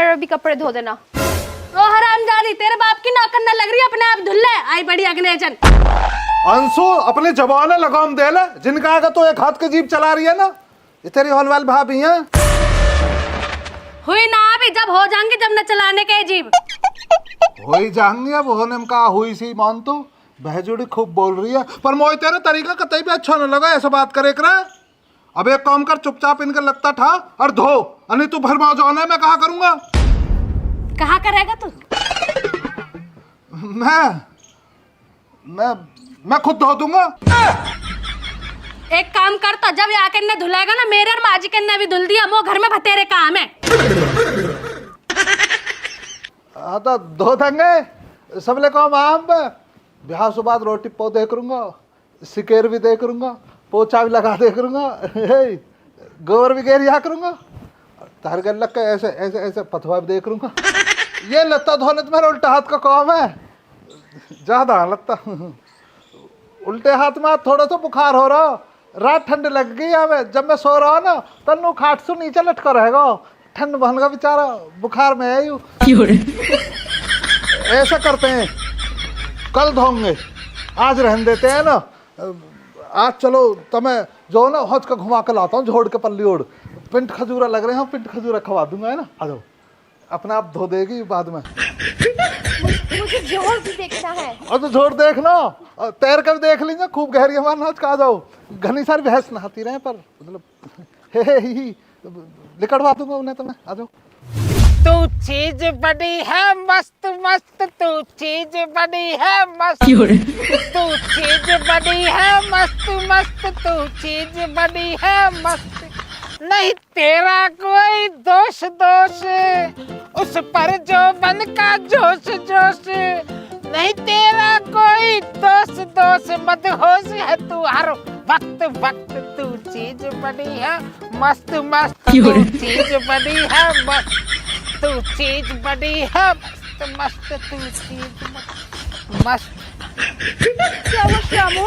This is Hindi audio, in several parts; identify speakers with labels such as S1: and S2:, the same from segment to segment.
S1: मेरे भी कपड़े धो देना।
S2: ओ हरामजादी, तेरे बाप की नौकर न लग रही, अपने आप धुल ले। आई बड़ी अग्नेजन।
S3: अंशु अपने जबान लगाम दे ले, जिनका आगे तो एक हाथ की जीप चला रही है ना, ये तेरी हॉलवाल भाभी है।
S2: हुई ना अभी, जब हो जाएंगे, जब न चलाने के जीप
S3: हो ही जाएंगे। अब होने में कहा हुई सी मान तो बहजोड़ी खूब बोल रही है, पर मोई तेरा तरीका कतई भी अच्छा न लगा ऐसा बात करे कर। अब एक काम कर, चुपचाप इनका लत्ता ठा और धो, अरे तू भरमा जाना है, मैं कहा करूंगा।
S2: कहा करेगा तू?
S3: मैं खुद धो दूंगा।
S2: एक काम कर, तो जब आके ने धुलेगा ना, मेरे और माजी के ने भी धुल दिया, वो घर में भतेरे काम है।
S3: हाँ तो धो देंगे सबले काम। आम ब्याह के बाद रोटी पो दे करूंगा, सिकेर भी दे करूंगा, पोछा भी लगा दे करूंगा, गोबर भी घेरिया करूंगा, तार गल लग के ऐसे ऐसे ऐसे पथवा भी दे करूंगा। ये लत्ता धोने तो मेरा उल्टा हाथ का काम है, ज्यादा लत्ता। उल्टे हाथ में थोड़ा सा बुखार हो रहा, रात ठंड लग गई हमें, जब मैं सो रहा हूँ ना तन्नू खाट से नीचे लटका रहेगा, ठंड बहन का बेचारा बुखार में है यू। ऐसा करते हैं, कल धोंगे, आज रहने देते हैं ना। आज चलो तुम्हें जो ना हज का घुमा कर लाता हूँ, झोड़ के पल्ली ओढ़, पिंट खजूरा लग रहे हैं, पिंट खजूरा खवा दूंगा, है ना। आ जाओ, अपने आप धो देगी बाद में।
S1: मुझे जोर भी देखना है।
S3: और तो झोड़ देखना, तैर कर देख लीजिए, खूब गहरी हमारे नाच का। आ जाओ, घनी सारी भैंस नहाती रहे, पर मतलब हे लिकड़वा दूंगा उन्हें तुम्हें। आ जाओ।
S4: तू चीज बड़ी है मस्त मस्त, तू चीज बड़ी है मस्त, तू चीज बड़ी है मस्त मस्त, तू चीज बड़ी है मस्त। नहीं तेरा कोई दोष दोष, उस पर जो बन का जोश जोश, नहीं तेरा कोई दोष दोष, मदहोश है तू हर वक्त वक्त, तू चीज बड़ी है मस्त मस्त, तू चीज बड़ी है मस्त, तू चीज बड़ी है मस्त मस्त, तू चीज मस्त।
S1: क्या हुआ श्यामू?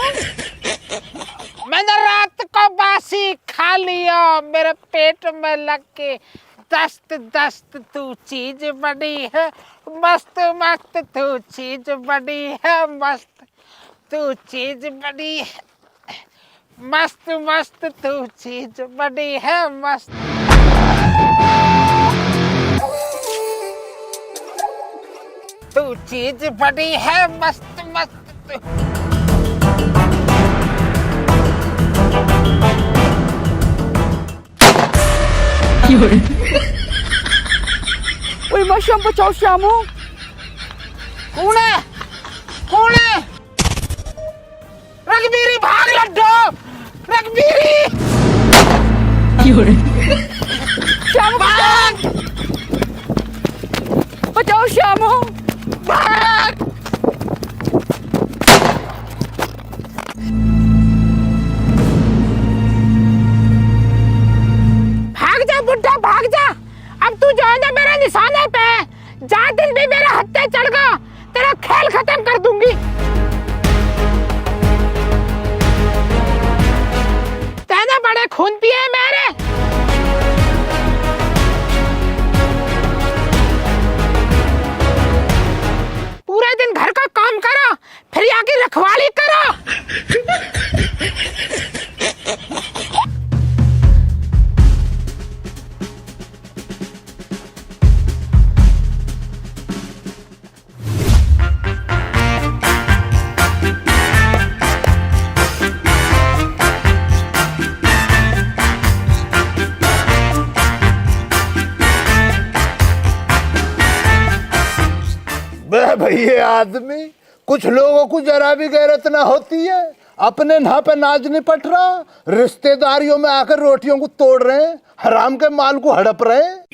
S4: मैंने रात को बासी खा लिया, मेरे पेट में लग के दस्त दस्त, तू चीज बड़ी है मस्त मस्त, तू चीज बड़ी है मस्त, तू चीज बड़ी है मस्त मस्त, तू चीज बड़ी है मस्त। तू चीज बड़ी है मस्त मस्त।
S1: ओए मशम बचाओ श्यामू।
S4: कौन है? कौन है? रघबीरी भाग लड्डू, रघबीरी
S1: श्यामू
S4: भाग
S1: बचाओ श्यामू।
S4: भाग। भाग जा बुड्ढा भाग जा, अब तू जो है ना मेरे निशाने पे, जा दिन भी मेरे हत्थे चढ़ गया, तेरा खेल खत्म कर दूंगी। तेने बड़े खून पिए मेरे। पूरे दिन घर का काम करो, फिर यहाँ की रखवाली करो।
S3: भैया आदमी, कुछ लोगों को जरा भी गैरत ना होती है, अपने ना पे नाज नहीं पट रहा, रिश्तेदारियों में आकर रोटियों को तोड़ रहे हैं, हराम के माल को हड़प रहे हैं।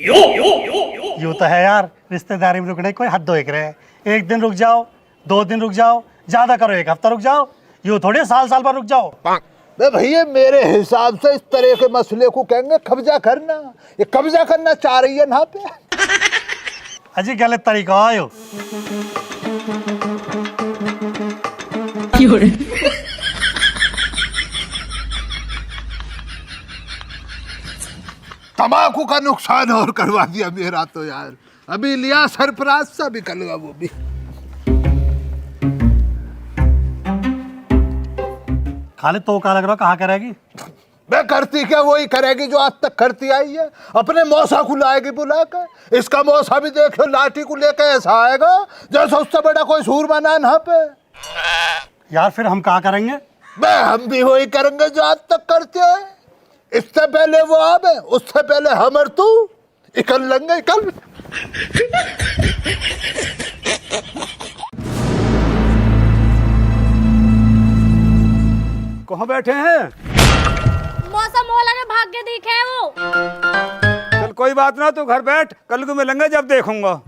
S5: यूँ तो है यार, रिश्तेदारी में रुकने कोई हद देख रहे हैं। एक दिन रुक जाओ, 2 दिन रुक जाओ, ज्यादा करो 1 हफ्ता रुक जाओ, यूँ थोड़े साल साल पर रुक जाओ।
S3: भैया मेरे हिसाब से इस तरह के मसले को कहेंगे कब्जा करना। ये कब्जा करना चाह रही है ना पे।
S5: अजी गलत तरीका आयो।
S3: तंबाकू का नुकसान और करवा दिया मेरा तो यार। अभी लिया सरफराज सा भी कलगा वो भी।
S5: खाली तो का लग रहा कहाँ करेगी?
S3: मैं करती क्या वही करेगी जो आज तक करती आई है। अपने मौसा को लाएगी बुलाकर। इसका मौसा भी देखो लाठी को लेकर ऐसा आएगा जैसे उससे बड़ा कोई सूरमा ना यहाँ पे।
S5: यार फिर हम कहाँ करेंगे?
S3: हम भी वही करेंगे जो आज तक करते हैं। इससे पहले वो आवे, उससे पहले हम और तू इकल लेंगे इकल।
S6: कहाँ बैठे हैं?
S2: मौसम मोला में भाग के दिखे है वो।
S6: चल कोई बात ना, तू घर बैठ, कल को मिलेंगे जब देखूंगा।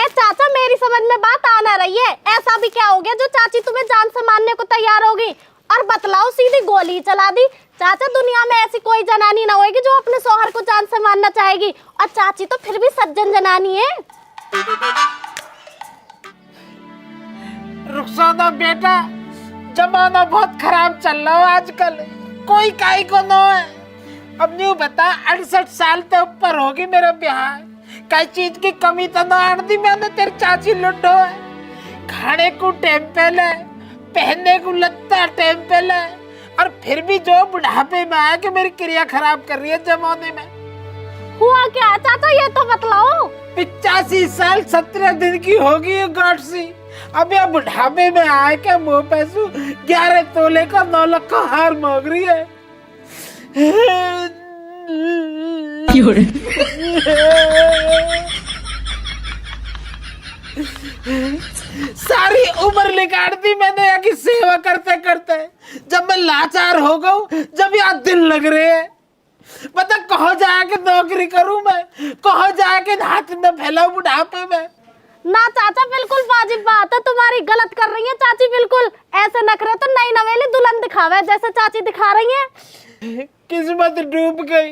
S2: चाचा मेरी समझ में बात आ ना रही है। ऐसा भी क्या हो गया जो चाची तुम्हें जान से मारने को तैयार होगी? और बतलाओ सीधी गोली चला दी। चाचा दुनिया में ऐसी कोई जनानी ना होगी जो अपने शौहर को जान से मारना चाहेगी। और चाची तो फिर भी सज्जन जनानी है।
S4: रुखसाना बेटा, जमाना बहुत खराब चल रहा है आजकल। कोई काई को न है। अब न्यू बता 68 साल से ऊपर होगी मेरा ब्याह। कई चीज की कमी तो ना आंदी मैंने तेरी चाची लुटो है। खाने को टेम्पल है, पहनने को लगता टेम्पल है, और फिर भी जो बुढ़ापे में आया कि मेरी क्रिया खराब कर रही है जमाने में।
S2: हुआ क्या चाचा ये तो बतलाओ।
S4: 85 साल 17 दिन की होगी ये गांठ। अब यह बुढ़ापे में आए के मुंह पे 11 तोले का 9 लाख का हार मांग रही है। सारी उम्र निकाल दी मैंने यहाँ की सेवा करते करते। जब मैं लाचार हो गई, जब यहाँ दिल लग रहे हैं, बता कहाँ जाके नौकरी करूं मैं, कहाँ जाके हाथ में फैलाऊं बुढ़ापे में।
S2: ना चाचा बिल्कुल वाजिब बात है तुम्हारी। गलत कर रही है चाची बिल्कुल। ऐसे नखरे तो नई नवेली दुल्हन दिखावे जैसे चाची दिखा रही है।
S4: किस्मत डूब गई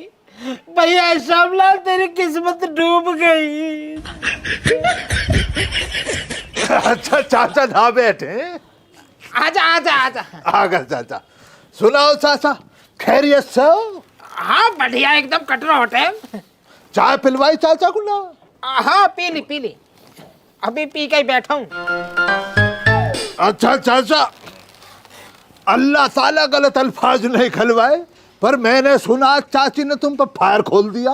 S4: भैया श्यामलाल, तेरी किस्मत डूब गई।
S3: अच्छा चाचा ना बैठे।
S4: आजा आजा आजा।
S3: आ गए चाचा। सुनाओ चाचा, खैरियत से हो?
S4: हाँ बढ़िया एकदम कटरा होटल।
S3: चाय पिलवाई चाचा को ना?
S4: हाँ पी ली, अभी पी के ही बैठा हूँ।
S3: अच्छा चाचा, अल्लाह ताला गलत अल्फाज नहीं खलवाए, पर मैंने सुना चाची ने तुम पर फायर खोल दिया।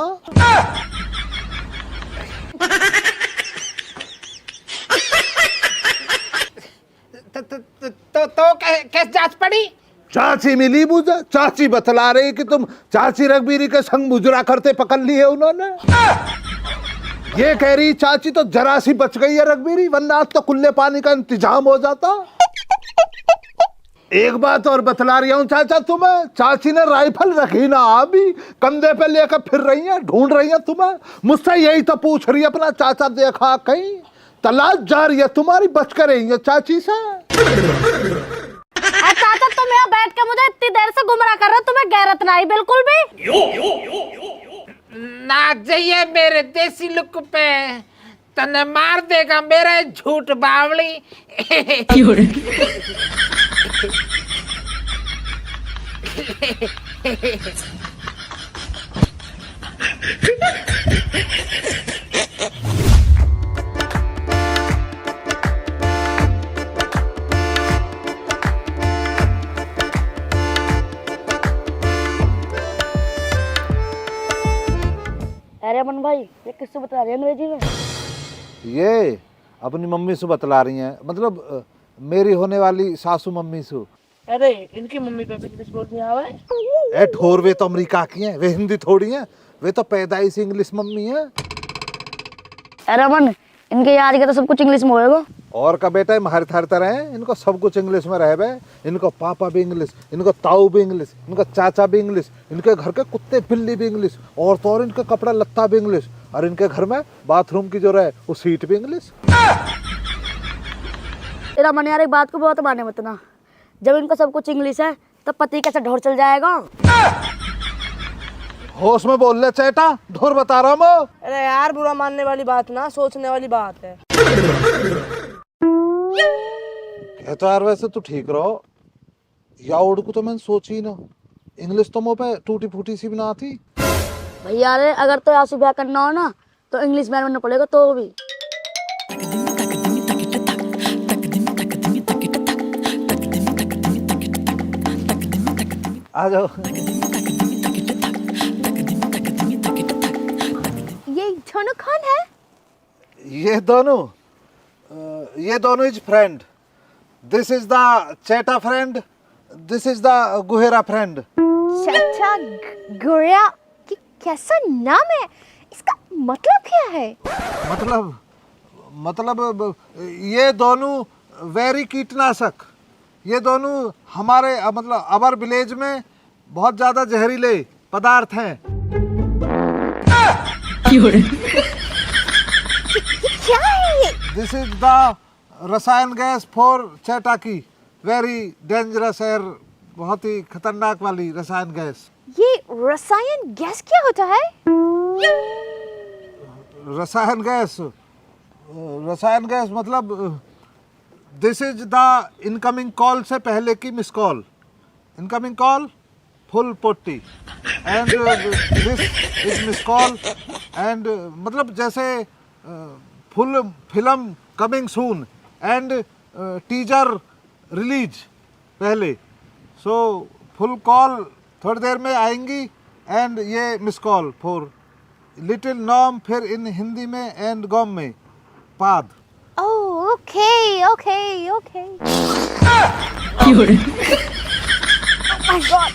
S4: तो कैसे जांच पड़ी?
S3: चाची मिली मुझे। चाची बतला रही कि तुम चाची रघबीरी के संग मुजरा करते पकड़ लिए उन्होंने। ये कह रही चाची तो जरा सी बच गई है रघबीरी, वरना आज तो कुल्ले पानी का इंतजाम हो जाता। एक बात और बतला रही हूँ चाचा तुम्हें, चाची ने राइफल रखी ना अभी कंधे पे लेकर फिर रही है, ढूंढ रही है तुम्हें। मुझसे यही तो पूछ रही है अपना चाचा देखा कहीं। तलाश जा रही है तुम्हारी, बच कर रही है चाची से।
S2: चाचा तुम यहाँ बैठ के मुझे इतनी देर से गुमराह कर रहे हो, तुम्हें गैरत ना आई बिल्कुल भी?
S4: नाक जाइए मेरे देसी लुक पे, तने मार देगा मेरा झूठ बावली।
S1: अरे अमन भाई ये किससे बता रहे हैं अंग्रेजी में?
S3: ये अपनी मम्मी से बतला रही हैं, मतलब मेरी होने वाली सासू मम्मी से।
S1: अरे इनकी मम्मी पापा इंग्लिश बोलती है।
S3: ए ठोर, वे तो अमेरिका की हैं, वे हिंदी थोड़ी हैं, वे तो पैदाइश इंग्लिश मम्मी है।
S1: अरे अमन इनके याद के तो सब कुछ इंग्लिश में होएगा।
S3: और का बेटा हर थर तरह है, इनको सब कुछ इंग्लिश में रहे बे। इनको पापा भी इंग्लिश, इनको ताऊ भी इंग्लिश, इनको चाचा भी इंग्लिश, इनके घर के कुत्ते बिल्ली भी इंग्लिश, और तो और इनका कपड़ा लत्ता भी इंग्लिश, और इनके घर में बाथरूम की जो रहे वो सीट भी इंग्लिश।
S1: तेरा मन यार एक बात को बहुत माने मत ना, जब इनको सब कुछ इंग्लिश है तब पति कैसे ढोर चल जाएगा?
S3: होश में बोल ले चेटा, ढोर बता रहा हूँ।
S1: अरे यार बुरा मानने वाली बात ना, सोचने वाली बात है।
S3: तो यार वैसे तू ठीक रहो, या उड़कू तो मैंने सोची ही ना, इंग्लिश तो मुँह पे टूटी फूटी सी भी ना आती।
S1: भैया रे अगर तो आंसू ब्याह करना हो ना तो इंग्लिश मैन बनना पड़ेगा तो भी।
S3: आ जाओ।
S2: ये दोनों कौन है?
S3: ये दोनों is friend. This is the चेटा फ्रेंड, दिस इज द गुहेरा फ्रेंड।
S2: चचा गुड़िया, ये कैसा नाम है? इसका मतलब क्या है?
S3: मतलब ये दोनों वेरी कीटनाशक, ये दोनों हमारे मतलब अवर विलेज में बहुत ज्यादा जहरीले पदार्थ हैं।
S2: क्या है ये?
S3: दिस इज द रसायन गैस फॉर चेटाकी, वेरी डेंजरस एयर, बहुत ही खतरनाक वाली रसायन गैस।
S2: ये रसायन गैस क्या होता है?
S3: रसायन गैस मतलब this is the incoming call से पहले की miss call. Incoming call full potty and this is miss call and मतलब जैसे full film coming soon and teaser release पहले, सो फुल कॉल थोड़ी देर में आएंगी एंड ये मिस कॉल फॉर लिटिल नॉम, फिर इन हिंदी में एंड गॉम में पाद।
S2: Oh, okay. Oh my God!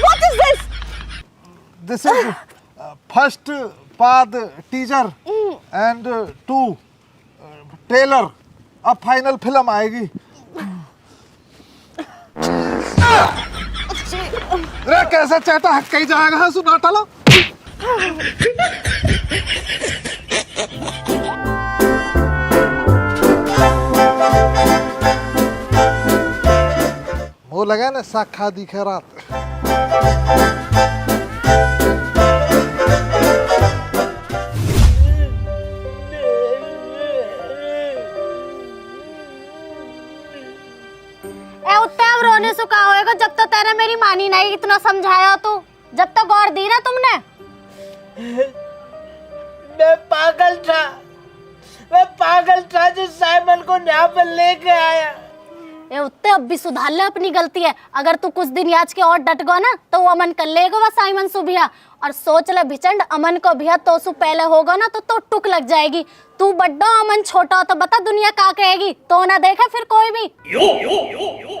S2: What is this?
S3: This is first पाद टीजर एंड 2 ट्रेलर, अब फाइनल फिल्म आएगी। रे कैसे चेटा हक ही जाएगा सुना टलो। वो लगा ना साखा दी खैरात।
S2: अब रोने से का होएगा जब तक तेरे मेरी मानी नहीं, इतना समझाया तू, जब तक गौर दी ना तुमने।
S4: मैं पागल था जो साइमन को यहाँ पर लेके आया।
S2: ए उत्ते अब भी सुधार ले, अपनी गलती है। अगर तू कुछ दिन याच के और डट गो ना तो वो अमन कर लेगा वो साइमन सुबिया। और सोच ले भिचंड, अमन को भी तो सु पहले होगा ना तो टुक लग जाएगी। तू बड्डा अमन छोटा हो तो बता दुनिया क्या कहेगी, तो ना देखे फिर कोई भी।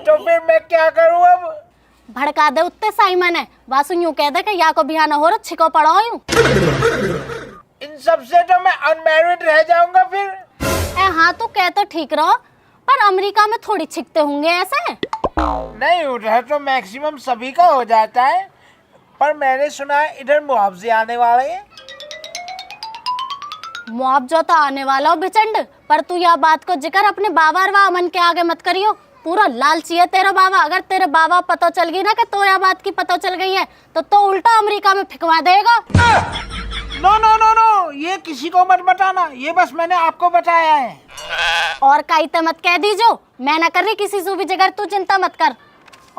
S4: तो फिर मैं क्या करूँ अब?
S2: भड़का दे उत्ते साइमन है, वासु यूं कह दे कि या को बिहाना हो रहा छिको पड़ा यूं।
S4: इन सबसे तो मैं अनमैरिड रह जाऊंगा फिर।
S2: ए हाँ तू कह तो ठीक रहो, पर अमेरिका में थोड़ी छिकते होंगे ऐसे।
S4: नहीं, उधर तो मैक्सिमम सभी का हो जाता है, पर मैंने सुना है इधर मुआवजे आने वाले हैं।
S2: मुआवजा तो आने वाला हो भिचंड, पर तू यह बात को जिक्र अपने बाबा और अमन के आगे मत करियो। पूरा लालची है तेरा बाबा। अगर तेरे बाबा पता चल गई ना कि तो यह बात की पता चल गई है तो उल्टा अमेरिका में फिकवा देगा।
S4: नो नो नो नो, ये किसी को मत बताना, ये बस मैंने आपको बताया है।
S2: और कहीं तो मत कह दीजो, मैं ना कर रही किसी से भी जगह, तू चिंता मत कर।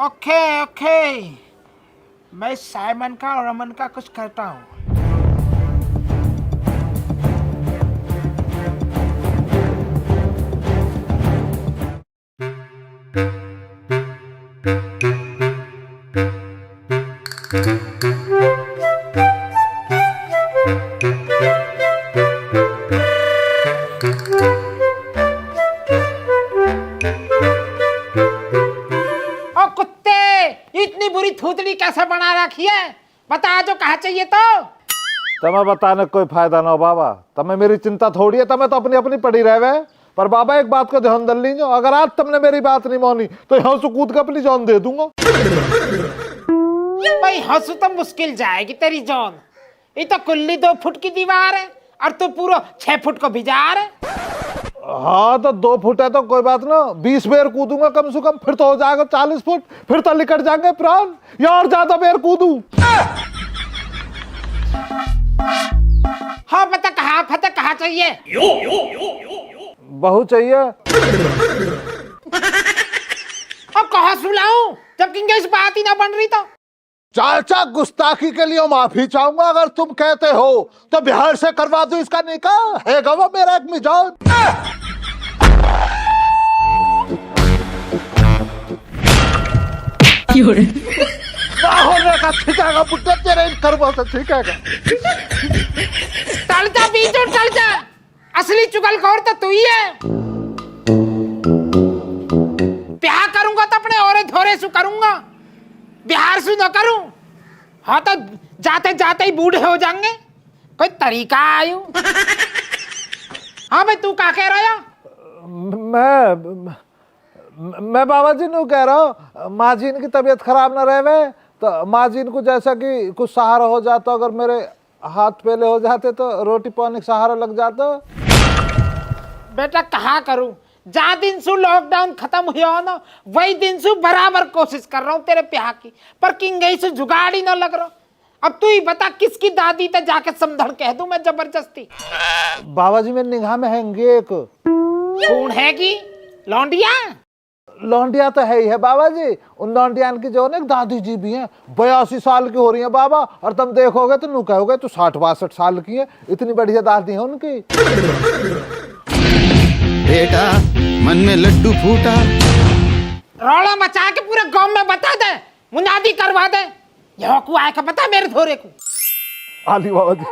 S4: ओके, मैं साइमन का और अमन का कुछ करता हूँ। इतनी बुरी थूतड़ी कैसे बना रखी है? बता जो कहा चाहिए तो।
S3: तमें बताने कोई फायदा ना हो बाबा, तमें मेरी चिंता थोड़ी है, तमें तो अपनी अपनी पड़ी रहे। पर बाबा एक बात को ध्यान दल लीजिए, अगर आज तुमने मेरी बात नहीं मानी तो यहाँ से कूद के अपनी जान दे दूंगा।
S4: भाई हंसू तो मुश्किल जाएगी तेरी जान। ये तो कुल्ली 2 फुट की दीवार है और तू पूरा 6 फुट को बिजार है।
S3: हाँ तो 2 फुट है तो कोई बात ना, 20 बेर कूदूंगा कम से कम, फिर तो हो जाएगा 40 फुट, फिर तो निकट जाएंगे प्राण। या और ज्यादा बेर कूदू।
S4: हाँ पता कहा चाहिए?
S3: बहू चाहिए।
S4: अब कहा सुलाऊं? जब किंगेश बात ही ना बन रही तो।
S3: चाचा गुस्ताखी के लिए माफी चाहूंगा, अगर तुम कहते हो तो बिहार से करवा दूं इसका निकाह। है गवा मेरा एक मिजाज। का ठीक है बुड्ढे, तेरे करवा से ठीक है।
S4: टल जा बीजो, टल जा। असली चुगलखोर तो तू ही है। ब्याह करूंगा तो अपने औरे धोरे सु करूंगा, बिहार सु न करूं। हाँ तो जाते जाते ही बूढ़े हो जाएंगे, कोई तरीका आयु। हाँ भाई तू क्या कह रहा है?
S3: मैं बाबा जी नु कह रहा हूँ, माँ जी की तबीयत खराब ना रहे तो माँ जी को जैसा कि कुछ सहारा हो जाता, अगर मेरे हाथ पहले हो जाते तो रोटी पानी का सहारा लग जाता।
S4: बेटा कहाँ करूं, जा दिन सु लॉकडाउन खत्म हुआ ना वही दिन सु बराबर कोशिश कर रहा हूँ तेरे ब्याह की, पर किंगई से जुगाड़ ही ना लग रहा। अब तू ही बता किसकी दादी ते जाके समझण कह दूं मैं जबरदस्ती।
S3: बाबा जी मेरी निगाह में हैंगे एक।
S4: कौन है की? लौंडिया?
S3: लौंडिया तो है ही है बाबा जी। उन लौंडियान की जो ना दादी जी भी हैं, 82 साल की हो रही हैं बाबा, और तुम देखोगे तो नू कहोगे तो 60-62 साल की है। इतनी बढ़िया दादी है उनकी।
S7: बेटा मन में लड्डू फूटा,
S4: रौला मचा के पूरे गांव में बता दे, मुनादी करवा दे। यह को आए का पता मेरे धोरे को।
S3: आली बाबा जी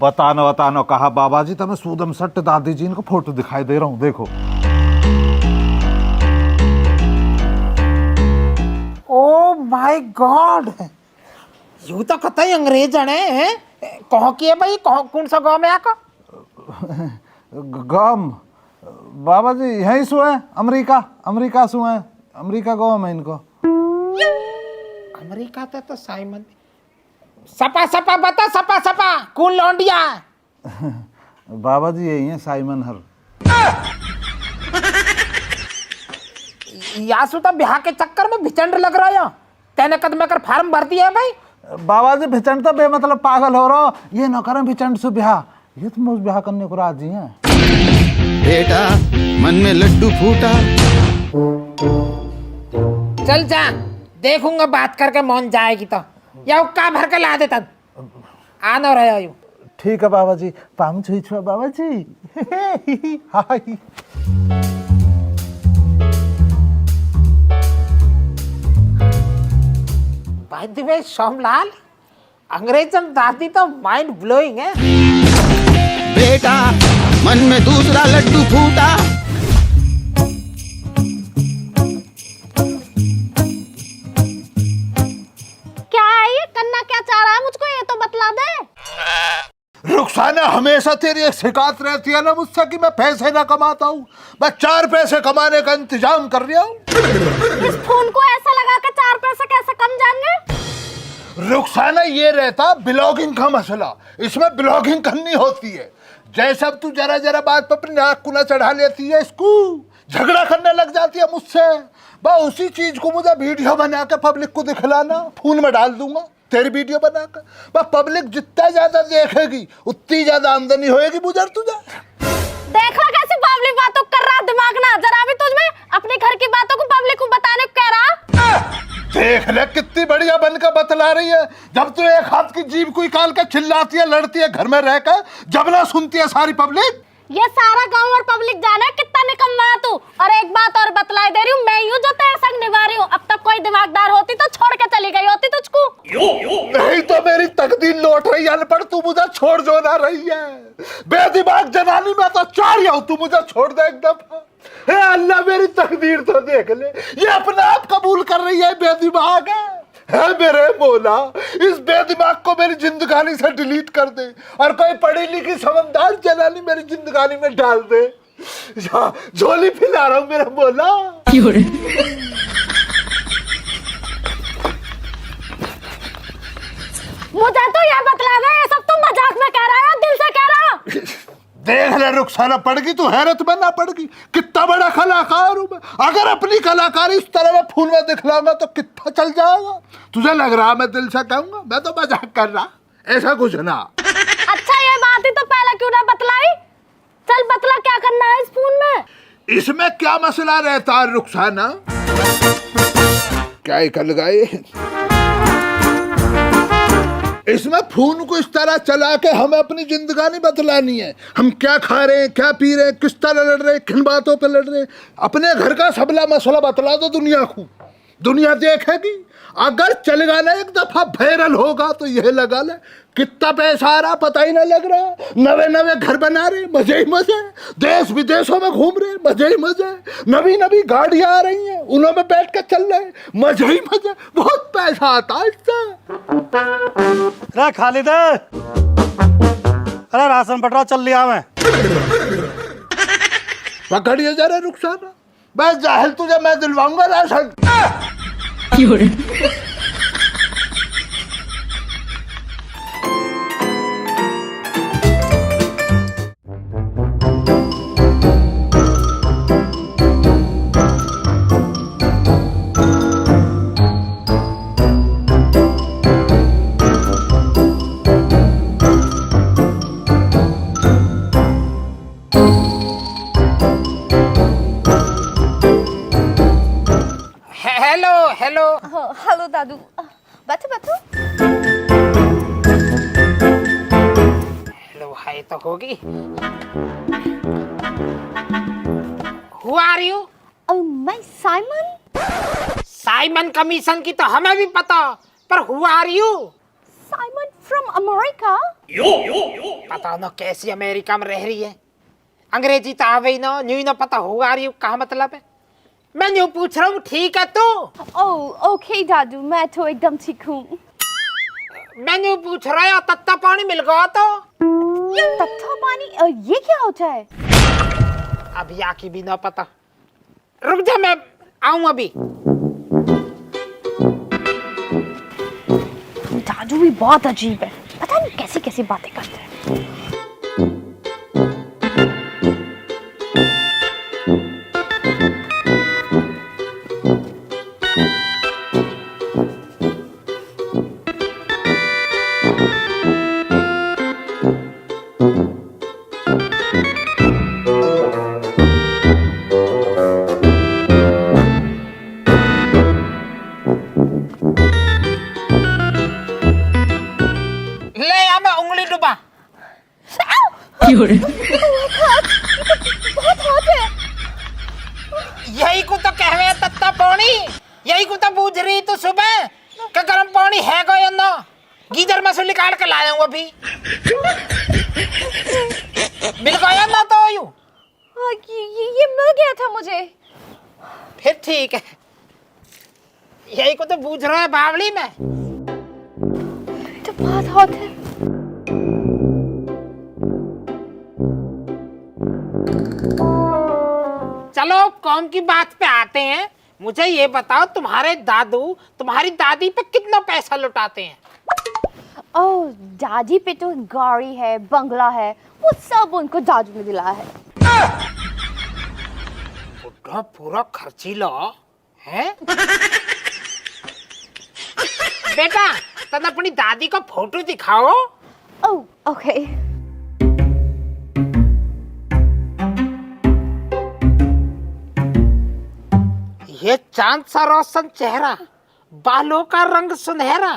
S3: बतानो कहा बाबा जी, तुम्हें सूदम सट्ट दादी जी इनको फोटो दिखाई दे रहा हूँ, देखो।
S4: ओ माय गॉड, यू तो कतई अंग्रेज हैं। कहो कि है भाई, कौन सा गांव में आका?
S3: गांव बाबा जी यहीं सु है, अमेरिका सु है, अमेरिका गांव में इनको।
S4: अमेरिका तो साइमन सपा बता, सपा कौन लौंडिया?
S3: बाबा जी यही है साइमन हर।
S4: यासु तो ब्याह के चक्कर में भिचंड लग रहा है। तेने कदम कर फार्म भर दिया है भाई।
S3: बाबा जी भिचंड तो बेमतलब पागल हो रहा, ये न करें भिचंड से ब्याह, ये तो मुझे ब्याह करने को राजी हैं।
S7: बेटा मन में लड्डू फूटा,
S4: चल जा, देखूंगा बात करके मौन जाएगी तो, या उक्का भर के ला देता। आ न रहा यू।
S3: ठीक है बाबा जी, पाम छुई छुआ बाबा जी। Hi
S4: by the way Somlal, अंग्रेजन दादी तो माइंड ब्लोइंग है।
S7: बेटा मन में दूसरा लड्डू फूटा,
S2: क्या है ये? कन्ना क्या चाह रहा है मुझको, ये तो बतला दे।
S3: रुखसाना हमेशा तेरी एक शिकायत रहती है ना मुझसे कि मैं पैसे ना कमाता हूँ। मैं 4 पैसे कमाने का इंतजाम कर रहा हूँ।
S2: इस फोन को ऐसा लगा के 4 पैसे कैसे कम जाएंगे?
S3: रुखसाना ये रहता ब्लॉगिंग का मसला, इसमें ब्लॉगिंग करनी होती है। जैसे अब तू जरा बात पर अपनी नाक कुना चढ़ा लेती है, इसको झगड़ा करने लग जाती है मुझसे। बस उसी चीज को मुझे वीडियो बना के पब्लिक को दिखलाना, फोन में डाल दूंगा तेरी वीडियो बनाकर। बस पब्लिक जितना ज्यादा देखेगी उतनी ज्यादा आमदनी होएगी। बुझर तुझे
S2: देख रहा कैसे पब्लिक बातों कर रहा, दिमाग ना जरा भी तुझमें। अपने घर की बातों को पब्लिक को बताने को कह रहा।
S3: देख ले कितनी बढ़िया बनकर बतला रही है। जब तू एक हाथ की जीभ को निकाल कर चिल्लाती है, लड़ती है घर में रहकर, जब ना सुनती है सारी पब्लिक।
S2: ये सारा गांव और पब्लिक जाने कितना निकम्मा है तू। और एक बात और बतलाई दे रही हूँ, मैं यूं जो तेरे संग निभा रही हूँ। अब तक कोई दिमागदार होती तो छोड़ के चली गई होती तुझको।
S3: नहीं तो मेरी तकदीर लौट रही है अनपढ़, तू मुझे छोड़ जो ना रही है। बेदिमाग जनानी में तो चाह रही हूँ, तू मुझे छोड़ दे एक दफा। हे अल्लाह मेरी तकदीर तो देख ले, ये अपने आप कबूल कर रही है बेदिमाग है मेरे मौला। इस बेदिमाग को मेरी जिंदगानी से डिलीट कर दे और कोई पढ़ी लिखी समझदार जनानी मेरी जिंदगानी में डाल दे। झोली फैला रहा हूँ मेरे मौला।
S2: मुझे तो यह बतला दे, ये सब तू मजाक में कह रहा है, दिल से कह रहा।
S3: देख ले रुखसाना, पड़गी तू हैरत में ना पड़गी। कितना बड़ा कलाकार हूं मैं। अगर अपनी कलाकारी इस तरह मैं फूल में दिखलाऊंगा तो कितना चल जाएगा। तुझे लग रहा मैं दिल से कहूंगा? मैं तो मजाक कर रहा, ऐसा कुछ ना।
S2: अच्छा ये बात ही तो पहले क्यों ना बतलाई? चल बतला क्या करना है इस फोन में?
S3: इसमें क्या मसला रहता है रुखसाना? क्या कर लगाए? इसमें फोन को इस तरह चला के हमें अपनी जिंदगानी बतलानी है। हम क्या खा रहे हैं, क्या पी रहे हैं, किस तरह लड़ रहे हैं, किन बातों पे लड़ रहे हैं। अपने घर का सबला मसला बतला दो दुनिया को, दुनिया देखेगी। अगर चल गाना एक दफा वायरल होगा तो यह लगा ले कितना पैसा आ रहा पता ही ना लग रहा। नवे नवे घर बना रहे, मजे ही मजे। देश विदेशों में घूम रहे, मजे ही मजे। नवी नवी गाड़ियां आ रही हैं, उन्हों में बैठ कर चल रहे, मजे ही मजे। बहुत पैसा आता है इससे।
S5: अरे खालिद, अरे राशन पटरा चल लिया मैं।
S3: पकड़िए जरा रुखसाना, मैं जाहिल तुझे मैं दिलवाऊंगा राशन।
S4: Hello hello.
S2: हेलो दादू, बैठो बैठो।
S4: हेलो हाय तो होगी। Who are you?
S2: मैं साइमन।
S4: साइमन कमीशन की तो हमें भी पता, पर who are you?
S2: Simon from America.
S4: पता ना कैसी अमेरिका में रह रही है। अंग्रेजी तो आवे ही ना, न्यू ना पता who are you कहाँ मतलब है। मैं न्यू पूछ रहा हूँ, ठीक है तो?
S2: ओह ओके दादू, मैं तो एकदम ठीक हूँ।
S4: मैं न्यू पूछ रहा है, तत्ता पानी मिल गया तो?
S2: तत्था पानी, ये क्या होता है?
S4: अभी आके भी ना पता। रुक जा, मैं आऊं अभी।
S2: दादू भी बहुत अजीब है, पता नहीं कैसी कैसी बातें करते हैं।
S4: ले आ, मैं उंगली डुबा।
S2: बहुत हॉट है।
S4: यही को तो कहवे तत्ता पानी, यही को तो पूछ रही तू सुबह कि गर्म पानी है को या ना। गीजर में से निकाल के लाया हूँ अभी। मिल गया ना तो यूं?
S2: ये मिल गया था मुझे।
S4: फिर ठीक है, यही को तो पूछ रहा है बावली में।
S2: तो बहुत हॉट है।
S4: चलो काम की बात पे आते हैं। मुझे ये बताओ, तुम्हारे दादू तुम्हारी दादी पे कितना पैसा लुटाते हैं?
S2: ओह दादी पे तो गाड़ी है, बंगला है, वो सब उनको दादू ने दिलाया है।
S4: बुढ़ा पूरा खर्चीला है। बेटा तब अपनी दादी को फोटो दिखाओ।
S2: Oh okay.
S4: ये चांद सा रोशन चेहरा, बालों का रंग सुनहरा,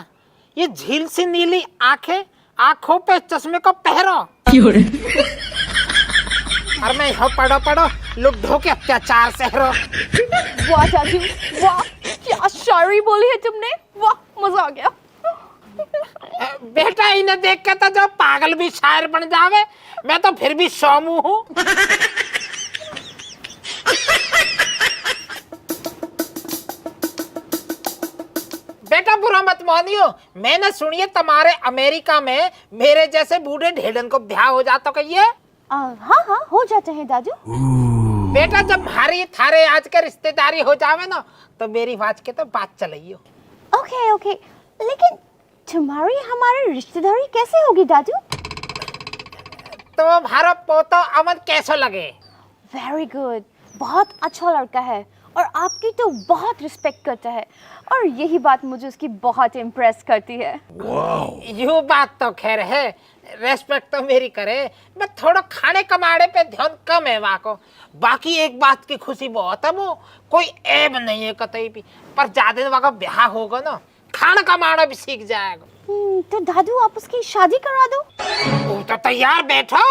S4: ये झील सी नीली आंखें, आंखों पे चश्मे को पहरा। और मैं यहाँ पढ़ो पढ़ो लुड्ढों के अत्याचार सहरो।
S2: वाह दादू वाह, क्या शायरी बोली है तुमने, वाह मजा आ गया।
S4: बेटा इन्हें देख के तो जो पागल भी शायर बन जावे, मैं तो फिर भी सोमू हूँ। बेटा बुरा मत मानियो, मैंने सुनिए तुम्हारे अमेरिका में मेरे जैसे बूढ़े ढेलन को ब्याह हो जाता कहिए।
S2: हाँ हाँ हो जाते हैं दादू।
S4: बेटा जब हमारी थारे आज के रिश्तेदारी हो जावे ना, तो मेरी बात के तो बात चलाइयो।
S2: ओके ओके, लेकिन तुम्हारी हमारी रिश्तेदारी कैसे होगी दादू?
S4: तो हमारा पोता अमन कैसा लगे?
S2: वेरी गुड, बहुत अच्छा लड़का है
S8: और आपकी तो बहुत रिस्पेक्ट करता है और यही बात मुझे उसकी बहुत इम्प्रेस करती है।
S4: यू बात तो खैर है, रेस्पेक्ट तो मेरी करे, मैं थोड़ा खाने कमाने पे ध्यान कम है वहाँ को। बाकी एक बात की खुशी बहुत है, वो कोई ऐब नहीं है कतई भी, पर ज्यादा वहाँ का ब्याह होगा ना, खाना कमाना भी सीख जाएगा।
S8: तो दादू आप उसकी शादी करा दो।
S4: तू तो तैयार बैठो,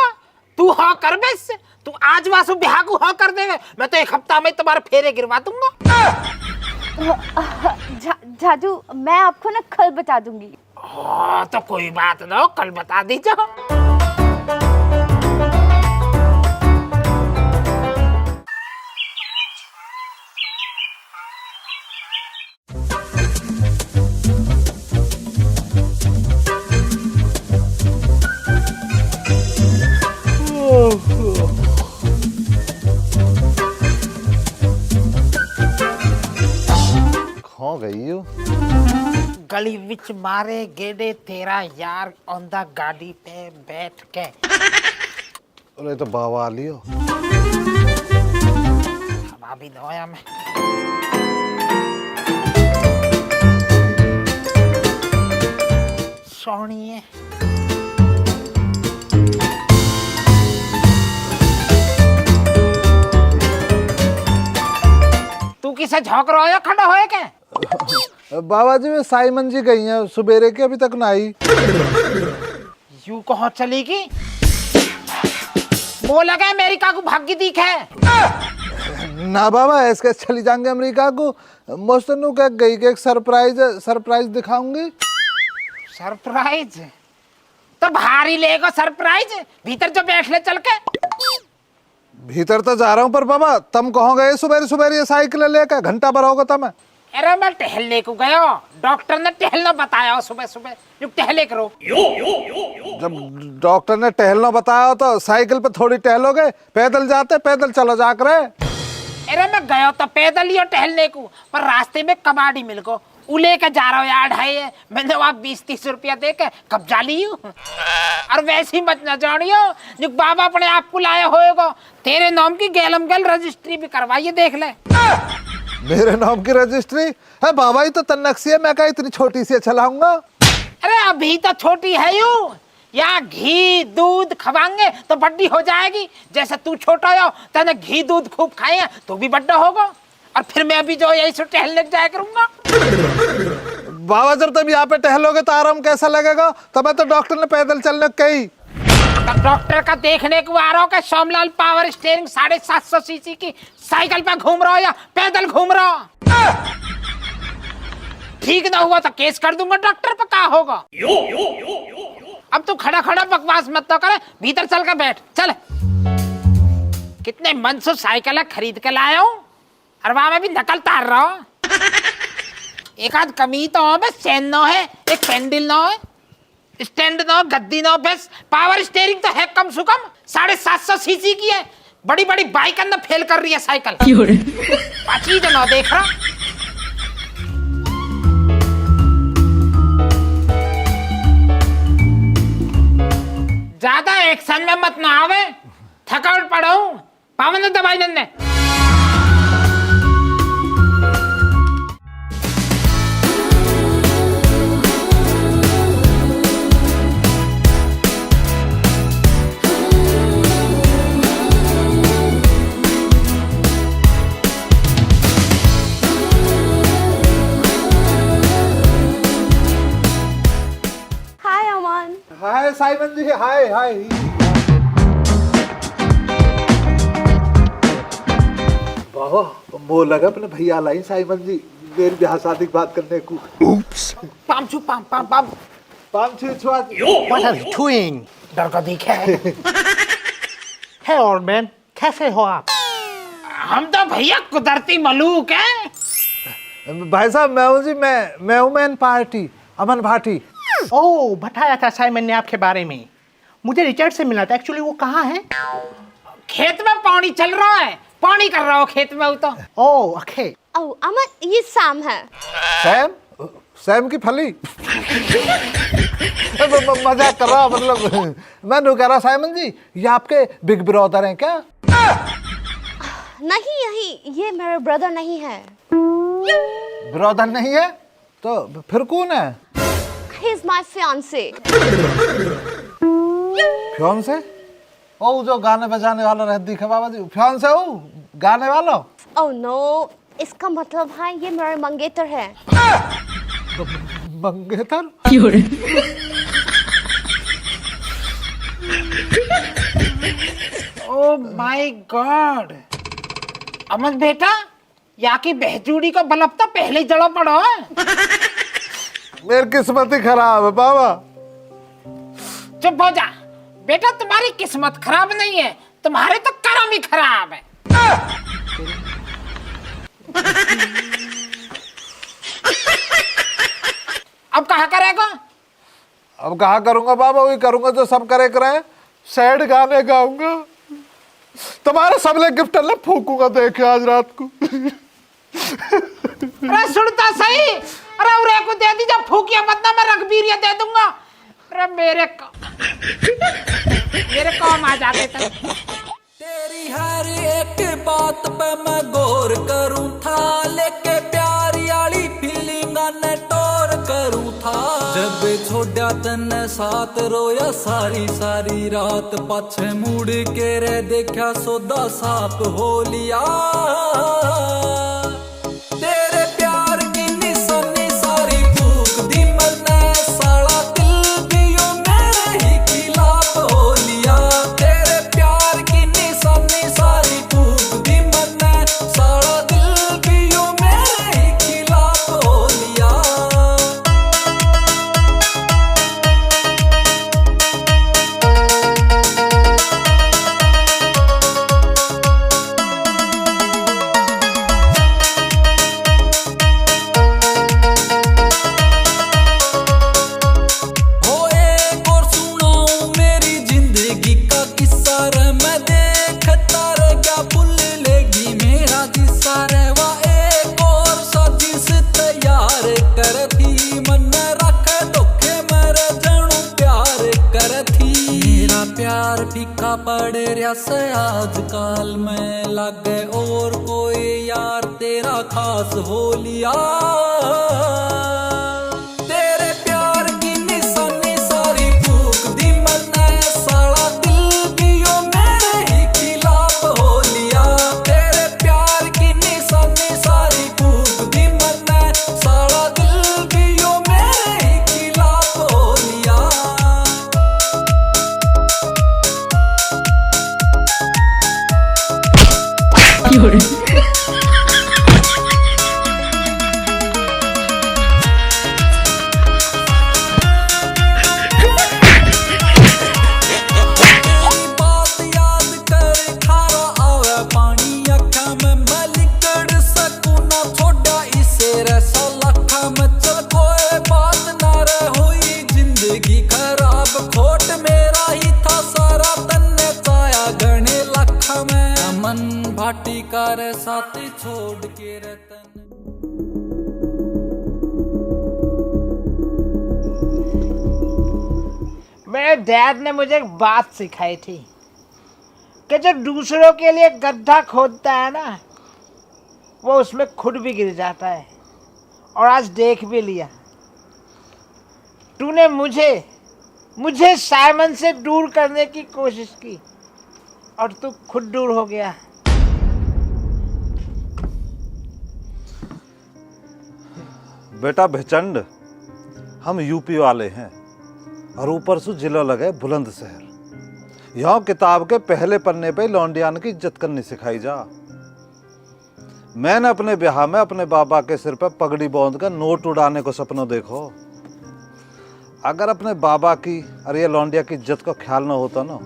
S4: तू हाँ कर बस, तू आज वासु ब्याह को हाँ कर देगा, मैं तो एक हफ्ता में तुम्हारे फेरे गिरवा दूंगा।
S8: दादू मैं आपको ना कल बता दूंगी।
S4: हाँ तो कोई बात ना, कल बता दीजिए।
S3: खो गई हो
S4: गली विच मारे गेड़े तेरा यार ऑन द गाड़ी पे बैठ के।
S3: अरे तो बाबा लियो
S4: हवा भी धोया मैं। सोनिए तू किसे झोंक रहा है, खड़ा होए के?
S3: बाबा जी में साइमन जी गई हैं सुबेरे के, अभी तक ना आई।
S4: यू कहाँ चलेगी? वो लगा अमेरिका को भाग्य दिख है।
S3: ना बाबा ऐसे चली जाएंगे अमेरिका को, मोस्तनु कह गई कि एक सरप्राइज दिखाऊंगी।
S4: सरप्राइज तो भारी लेगा सरप्राइज, भीतर जो बैठ ले चल के।
S3: भीतर तो जा रहा हूँ, पर बाबा तुम कहो गए सुबह सुबह ये साइकिल लेकर, घंटा भर होगा तब।
S4: अरे मैं टहलने को गया, डॉक्टर ने टहलना बताया सुबह सुबह, जो टहले करो।
S3: जब डॉक्टर ने टहलना बताया तो साइकिल पे थोड़ी टहलोगे, पैदल जाते पैदल चलो जाकर।
S4: अरे मैं गया तो पैदल ही टहलने को, पर रास्ते में कबाड़ी मिल को, उ लेके जा रहा हूँ यार ढाई, मैंने वहाँ 20-30 रुपया दे के कब्जा ली हूँ। और वैसे ही मत न जानियो, जो बाबा अपने आप को लाया होएगा, तेरे नाम की गैलम गैल रजिस्ट्री भी करवाइए, देख ले।
S3: मेरे नाम की रजिस्ट्री है बाबा, ही तो तन्नक्सी है, मैं क्या इतनी छोटी सी चलाऊंगा।
S4: अरे अभी तो छोटी है यू, या घी दूध खवाएंगे तो बड्डी हो जाएगी। जैसे तू छोटा हो, तने घी दूध खूब खाए तो भी बड्डा होगा। और फिर मैं अभी जो यही से टहलने जाया करूंगा।
S3: बाबा जब तुम यहाँ पे टहलोगे तो आराम कैसा लगेगा? तब तो डॉक्टर ने पैदल चलने कही।
S4: तब डॉक्टर का देखने को आ रहा हो कि सोमलाल पावर स्टीयरिंग 750 सीसी की साइकिल पे घूम रहा हो या पैदल घूम रहा हो। ठीक ना हुआ तो केस कर दूंगा डॉक्टर पे, क्या होगा? अब तू खड़ा खड़ा बकवास मत तो करे, भीतर चल के बैठ चल। कितने मन से साइकिल खरीद के लाया हूँ, और वहां में भी नकल तार रहा हूँ। एक आध कमी तो हो, बस चैन ना है, एक पैंडल ना है, स्टैंड ना, गद्दी ना, बस पावर स्टीयरिंग तो है कम से कम 750 सीसी की है। बड़ी बड़ी बाइक अंदर फेल कर रही है साइकिल। पाची तो ना देख रहा। ज्यादा एक्शन में मत ना आवे, थकावट पड़ा हूं, पावन दवाई देने।
S3: हाय साइमन जी, हाय हाय। बाबा वो लगा अपने भैया लाई साइमन जी मेरी ब्याह शादी की बात करने को।
S4: पामचू पाम पाम पाम
S3: पाम छू छुआ।
S5: What are you doing?
S4: डर का दिखे है।
S5: Hey old man, कैसे हो आप?
S4: हम तो भैया कुदरती मलूक हैं।
S3: भाई साहब मैं हूँ जी, मैं हूँ मैन पार्टी अमन भाटी।
S5: ओह, बताया था साइमन ने आपके बारे में, मुझे रिचर्ड से मिला था। एक्चुअली वो कहाँ है?
S4: खेत में पानी चल रहा है, पानी कर रहा हो खेत में। तो
S5: ओह ओके।
S2: ओह अमन, ये सैम है।
S3: सैम की फली। मजाक कर रहा, मतलब मैं कह रहा साइमन जी ये आपके बिग ब्रदर हैं क्या?
S2: नहीं यही, ये मेरा ब्रदर नहीं है।
S3: ब्रदर नहीं है तो फिर कौन है?
S2: He is my fiancé।
S3: Fiancé? ओ जो गाने बजाने वाला रहता दिखे बाबा जी, फियांसे हो गाने वाला?
S2: Oh no, इसका मतलब है ये मेरा मंगेतर है।
S3: मंगेतर?
S4: ओ माय गॉड, अमन बेटा, या की बहजूड़ी का बल्ब तो पहले ही जला पड़ा है।
S3: मेरी किस्मत ही खराब है बाबा।
S4: चुप हो जा बेटा, तुम्हारी किस्मत खराब नहीं है, तुम्हारे तो कर्म ही खराब है। अब कहा करेगा?
S3: अब कहा करूंगा बाबा, वही करूंगा जो सब करे करे, सैड गाने गाऊंगा। तुम्हारे सबले गिफ्ट ले फूकूंगा, देखे आज रात को।
S4: अरे सुनता सही, अरे उरे को दे दी, जब फूकिया मत ना मैं रघबीरिया दे दूंगा। अरे मेरे काम आ जाते थे।
S9: तेरी हर एक बात पे मैं गौर करूं था, लेके प्यारी वाली फीलिंग ने टोर करूं था। जब छोड़ा तन्ने साथ रोया सारी सारी रात, पाछे मुड़ के रे देखा सौदा साथ हो लिया। तेरे प्यार की निशानी सारी फूक दी मैंने, साला दिल भी यो मेरे ही खिलाफ हो लिया। तेरे प्यार की निशानी सारी फूक दी मैंने, साला दिल भी यो मेरे ही खिलाफ हो लिया। प्यार फीका पड़ रहा से आजकल में, लागे और कोई यार तेरा खास हो लिया। तेरे प्यार की निशानी सारी फूक दी मैंने, साला दिल भी यो मेरे ही खिलाफ हो लिया। तेरे प्यार की निशानी सारी फूक दी मैंने, साला दिल भी यो मेरे ही खिलाफ हो लिया। भाटी कर साथ छोड़ के रतन।
S4: मेरे डैड ने मुझे एक बात सिखाई थी कि जो दूसरों के लिए गड्ढा खोदता है ना, वो उसमें खुद भी गिर जाता है। और आज देख भी लिया, तूने मुझे साइमन से दूर करने की कोशिश की और तू खुद दूर हो गया।
S3: बेटा भिचंड, हम यूपी वाले हैं और ऊपर से जिला लगे बुलंदशहर। यहाँ किताब के पहले पन्ने पे लौंडियान की इज्जत करनी सिखाई जा। मैंने अपने ब्याह में अपने बाबा के सिर पे पगड़ी बांध कर नोट उड़ाने को सपनों देखो। अगर अपने बाबा की और ये लौंडिया की इज्जत का ख्याल ना होता ना,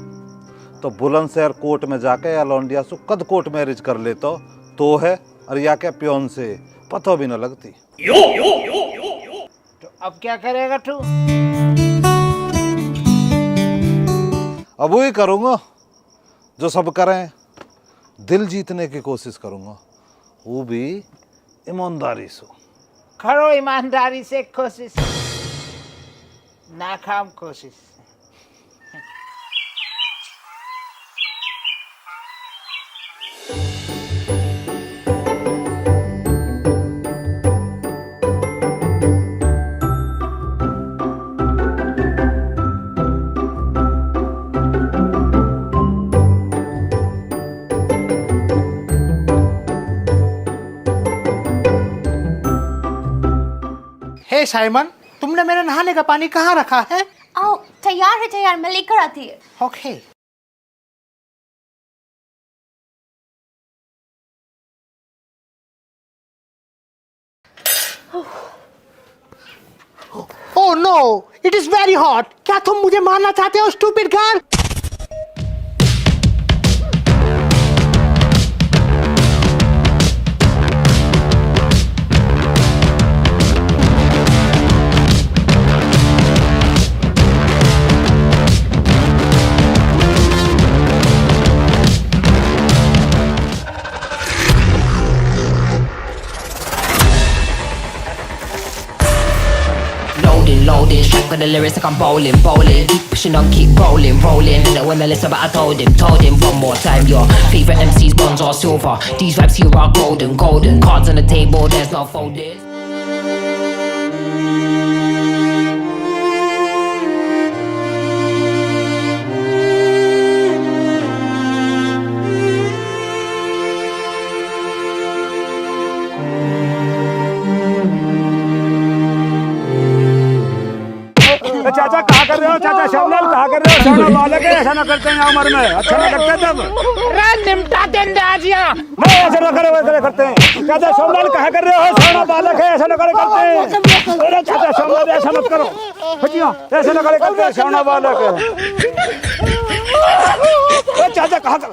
S3: तो बुलंदशहर कोर्ट में जाके या लौंडिया से कद कोर्ट मैरिज कर लेता तो है, और या क्या प्योन से पता भी न लगती।
S4: तो अब क्या करेगा तू?
S3: अब वही करूंगा जो सब करें, दिल जीतने की कोशिश करूंगा, वो भी ईमानदारी से।
S4: करो ईमानदारी से कोशिश, नाकाम कोशिश।
S10: हे साइमन, तुमने मेरे नहाने का पानी कहाँ रखा है?
S8: आओ, तैयार है तैयार, मैं लेकर आती है।
S10: Okay. Oh no, it is very hot. क्या तुम मुझे मारना चाहते हो, stupid girl?
S11: Loading, straight with the lyrics like I'm bowling. Keep pushing on, keep rolling. And when they listen, but I told him one more time. Your favorite MCs, bronze or silver. These vibes here are golden. Cards on the table, there's no folders.
S6: चाचा कहा कर रहे हो? चाचा श्यामलाल कहा कर रहे हो? सोना बालक है, ऐसा ना करते हैं उम्र में, अच्छा नहीं लगता तब।
S4: निमटा देंगे आज यहाँ।
S6: नहीं ऐसा ना करे, वैसे करते हैं। चाचा श्यामलाल कहा कर रहे हो? सोना बालक है, ऐसा ना करे करते हैं। अरे चाचा श्यामलाल ऐसा मत करो, हटियो, ऐसा ना करे करते हैं, सोना बालक है। चाचा कहा कर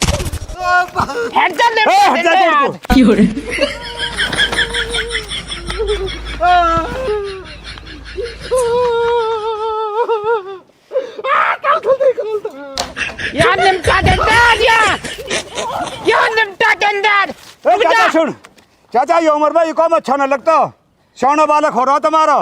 S4: यार निमटा देंगे आज यहाँ। निमटा देंगे।
S6: चाचा सुन, चाचा ये उम्र में ये कौन अच्छा न लगता, सोना बालक हो रहा तुम्हारा।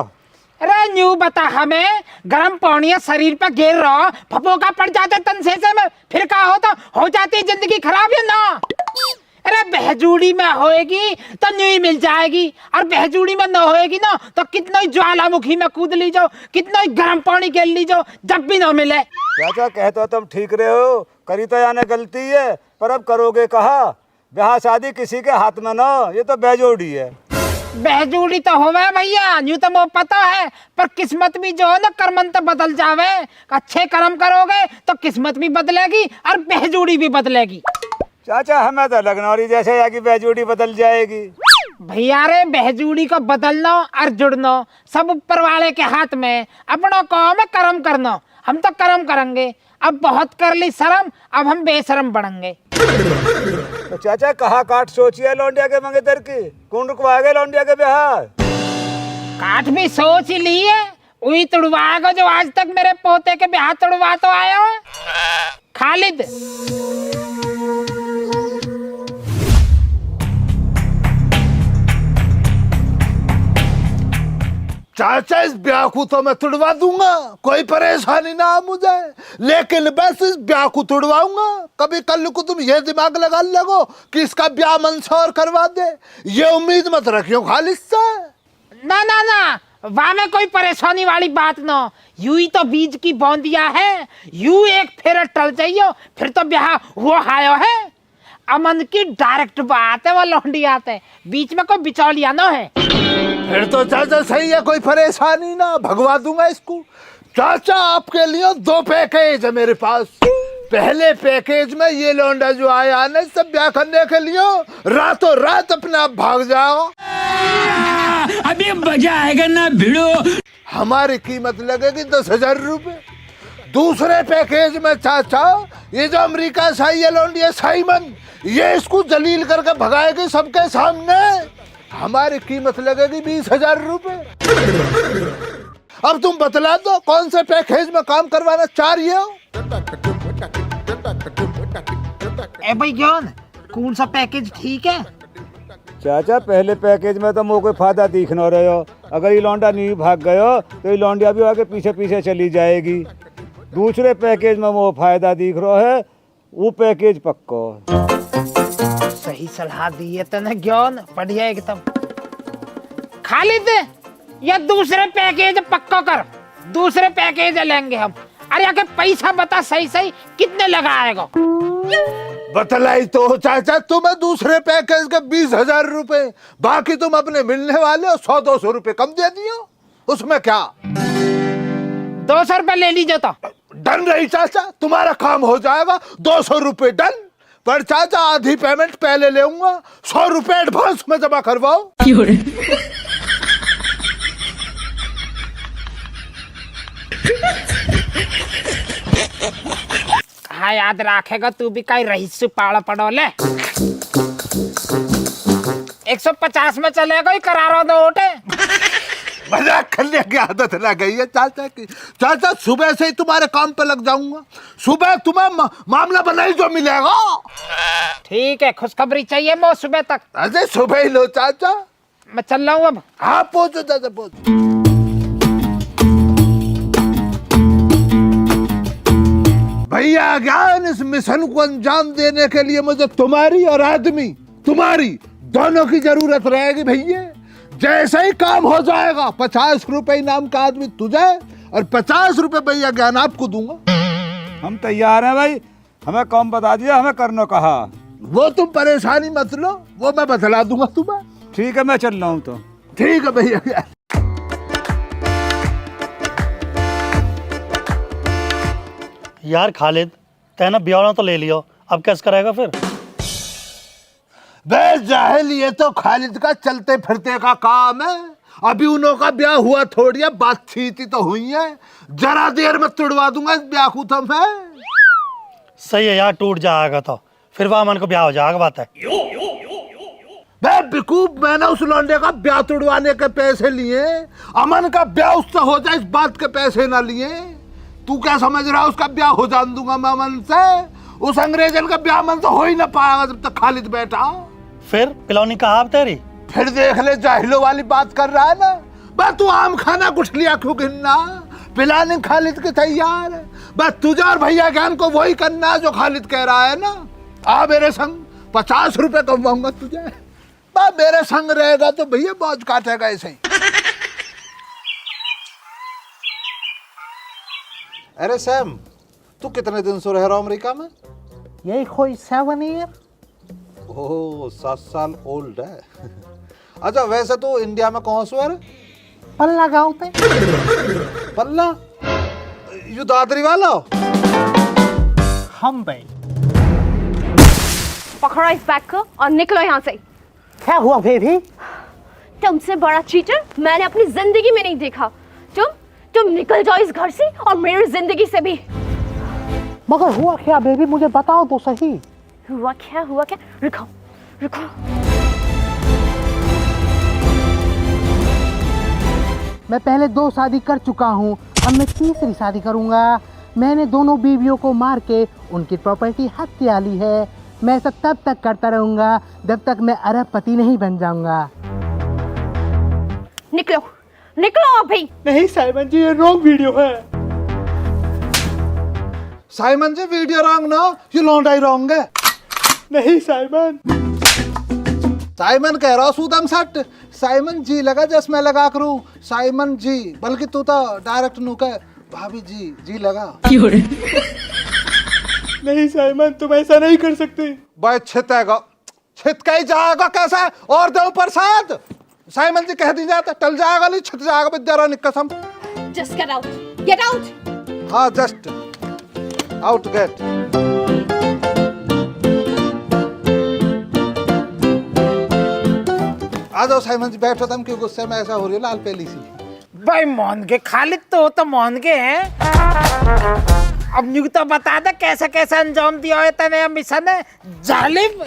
S4: अरे न्यू बता हमें, गर्म पानी शरीर पे गिर रहा, फपोका पड़ जाते तन से में, फिर क्या होता, हो जाती जिंदगी खराब है ना। अरे बहजूड़ी में होएगी तो न्यू ही मिल जाएगी, और बहजूड़ी में न होएगी ना तो कितना ही ज्वालामुखी में कूद ली जाओ, कितना ही गर्म पानी खेल ली जाओ, जब भी ना मिले।
S6: चाचा कहते हो तुम ठीक रहे हो, करी तो यानी गलती है, पर अब करोगे कहा? ब्याह शादी किसी के हाथ में ना, ये तो बेजोड़ी है।
S4: बहजूड़ी तो होवे भैया, यूं तो मुझे पता है, पर किस्मत भी जो है ना कर्मन तो बदल जावे। अच्छे कर्म करोगे तो किस्मत भी बदलेगी और बहजूड़ी भी बदलेगी।
S6: चाचा हमें तो लगनौरी जैसे या कि बहजूड़ी बदल जाएगी।
S4: भैया रे बहजूड़ी को बदलना और जुड़ना सब ऊपर वाले के हाथ में, अपनों काम है कर्म करना। हम तो कर्म करेंगे, अब बहुत कर ली शर्म, अब हम बेशरम बढ़ेंगे।
S6: तो चाचा कहा काट सोचिए लौंडिया के मंगेतर की, कौन रुकवाएगा लौंडिया के बिहार?
S4: काट भी सोच ही ली है, वही तुड़वाएगा जो आज तक मेरे पोते के बिहार तुड़वा तो आया है, खालिद।
S3: चाचा इस ब्याह को तो मैं तुड़वा दूंगा, कोई परेशानी ना मुझे, लेकिन बस इस ब्याह को तुड़वाऊंगा। कभी कल को तुम ये दिमाग लगा लगो कि इसका ब्याह मंसूर करवा दे, ये उम्मीद मत रखियो खालिद से।
S4: ना ना ना, वहाँ में कोई परेशानी वाली बात ना, यूं ही तो बीज की बौंदिया है, यूं एक फेर टल जाइयो, फिर तो ब्याह वो आयो है। अमन की डायरेक्ट बात है, वो लौंडी आते बीच में कोई बिचौलिया ना है।
S3: फिर तो चाचा सही है, कोई परेशानी ना, भगवा दूंगा इसको। चाचा आपके लिए 2 पैकेज है मेरे पास। पहले पैकेज में ये लौंडा जो आया ना, सब ब्याह करने के लिए रातों रात अपने आप भाग जाओ।
S11: अभी मजा आएगा ना भिड़ो।
S3: हमारी कीमत लगेगी 10,000 रुपए। दूसरे पैकेज में चाचा ये जो अमेरिका से आई है लौंडी साइमन, ये इसको जलील करके भगाएगी सबके सामने। हमारी कीमत लगेगी 20,000 रुपए। अब तुम बतला दो कौन से पैकेज में काम करवाना चाह रही हो?
S4: ए भाई ज्ञान, कौन सा पैकेज ठीक है?
S6: चाचा पहले पैकेज में तो मुझे कोई फायदा दिख न रहे हो, अगर ये लौंडा नहीं भाग गयो तो ये लौंडिया भी आगे पीछे पीछे चली जाएगी। दूसरे पैकेज में वो फायदा दिख रहा है, वो पैकेज पक्को।
S4: सही सलाह दी है तने ज्ञान, बढ़िया एकदम। खालिद या दूसरे पैकेज पक्का कर, दूसरे पैकेज लेंगे हम। अरे आके पैसा बता सही सही कितने लगाएगा?
S3: बतलाई तो चाचा, तुम्हें दूसरे पैकेज के 20,000 रुपए, बाकी तुम अपने मिलने वाले 100-200 रुपए कम दे दियो। उसमें क्या?
S4: 200 रुपए ले लीजिए तो।
S3: डन रही चाचा, तुम्हारा काम हो जाएगा। 200 रुपए डन। पर चाचा आधी पेमेंट पहले लेऊंगा, 100 रुपए एडवांस में जमा करवाओ।
S4: हाँ याद रखेगा तू भी कहीं रहीस पाड़ पड़ोले। 150 में चलेगा ही करारो दो ओटे।
S3: मजाक करने की आदत लग गई है चाचा की। चाचा सुबह से ही तुम्हारे काम पे लग जाऊंगा। सुबह तुम्हें मामला बनाई जो मिलेगा।
S4: ठीक है, खुशखबरी चाहिए वो सुबह तक।
S3: अरे सुबह ही लो चाचा।
S4: मैं चल रहा हूँ अब।
S3: हाँ पहुंचो चाचा पहुंचो। भैया ज्ञान, इस मिशन को अंजाम देने के लिए मुझे तुम्हारी और आदमी तुम्हारी दोनों की जरूरत रहेगी भैया। जैसे ही काम हो जाएगा 50 रुपए इनाम का आदमी तुझे और 50 रुपए भैया ज्ञान आपको दूंगा।
S6: हम तैयार हैं भाई, हमें काम बता दिया, हमें करना कहा।
S3: वो तुम परेशानी मत लो, वो मैं बतला दूंगा तुम्हें।
S6: ठीक है मैं चल रहा हूँ तो।
S3: ठीक है भैया।
S5: यार खालिद, तेना ब्याह तो ले लियो, अब कैसे करेगा फिर?
S3: बे जाहिल, ये तो खालिद का चलते फिरते का काम है। अभी उन्हों का ब्याह हुआ थोड़ी है, बातचीत ही तो हुई है। जरा देर में तुड़वा दूंगा इस ब्याह को तो मैं।
S5: सही है यार, टूट जाएगा तो फिर वह अमन को ब्याह हो जाएगा। बात है
S3: बे बेवकूफ, मैंने उस लौंडे का ब्याह तुड़वाने के पैसे लिए, अमन का ब्याह उससे हो जाए इस बात के पैसे ना लिए। तू क्या समझ रहा है उसका ब्याह हो जान दूंगा मैं अमन से? उस अंग्रेजन का ब्याह मन तो हो ही ना पाएगा जब तक खालिद बैठा।
S5: फिर पिलौनी कहा आप तेरी?
S3: फिर देख ले, जाहिलों वाली बात कर रहा है ना। बस तू आम खाना गुठलियां क्यों गिनना? पिलाने खालिद के तैयार है। बस तुझे और भैया ज्ञान को वही करना है जो खालिद कह रहा है ना। आ मेरे संग, 50 रुपए कमाऊंगा तुझे। बस मेरे संग रहेगा तो भैया मौज काटेगा ऐसे ही। अरे सैम, तू कितने दिन से रह रहा अमेरिका में?
S10: यही कोई 7 ईयर।
S3: ओह 7 साल ओल्ड है। अच्छा वैसे तो इंडिया में कौन सा है?
S10: पल्ला गाँव पे।
S3: पल्ला? यू दादरी वाला?
S10: हम भाई।
S8: पकड़ो इस बैग को और निकलो यहाँ से।
S10: क्या हुआ बेबी?
S8: तुमसे बड़ा चीटर मैंने अपनी जिंदगी में नहीं देखा। तुम निकल जाओ इस घर से और मेरी जिंदगी से भी।
S10: मगर हुआ क्या बेबी, मुझे बताओ तो सही।
S8: हुआ क्या? रुको।
S10: मैं पहले 2 शादी कर चुका हूँ, अब मैं तीसरी शादी करूँगा। मैंने दोनों बीवियों को मार के उनकी प्रॉपर्टी हत्या ली है। मैं ऐसा तब तक करता रहूँगा जब तक मैं अरबपति नहीं बन जाऊँगा।
S8: निकलो अभी।
S10: नहीं साइमन जी, ये रॉन्ग वीडियो है।
S3: साइमन जी वीडियो रॉन्ग ना, ये लौंडा ही रॉन्ग है।
S10: नहीं साइमन।
S3: साइमन कह रहा सूदम सट। साइमन जी लगा जस मैं लगा करूं साइमन जी, बल्कि तू तो डायरेक्ट नु कह भाभी जी लगा।
S10: नहीं साइमन, तुम ऐसा नहीं कर सकते।
S3: भाई छितेगा, छित का ही जाएगा कैसा? और दे ऊपर साथ। साइमन जी कह दी जाता टल जाएगा, नहीं छित जाएगा विद्यारानी कसम।
S8: Just get out.
S3: हाँ जस्ट आउट गेट। आ जाओ साइमन जी, बैठो। तुम क्यों गुस्से में ऐसा हो रही है लाल पेली सी?
S4: भाई मोहन के खालिद तो मोहन के हैं। अब न्यू तो बता दे कैसा कैसा अंजाम दिया है तने मिशन है जालिम।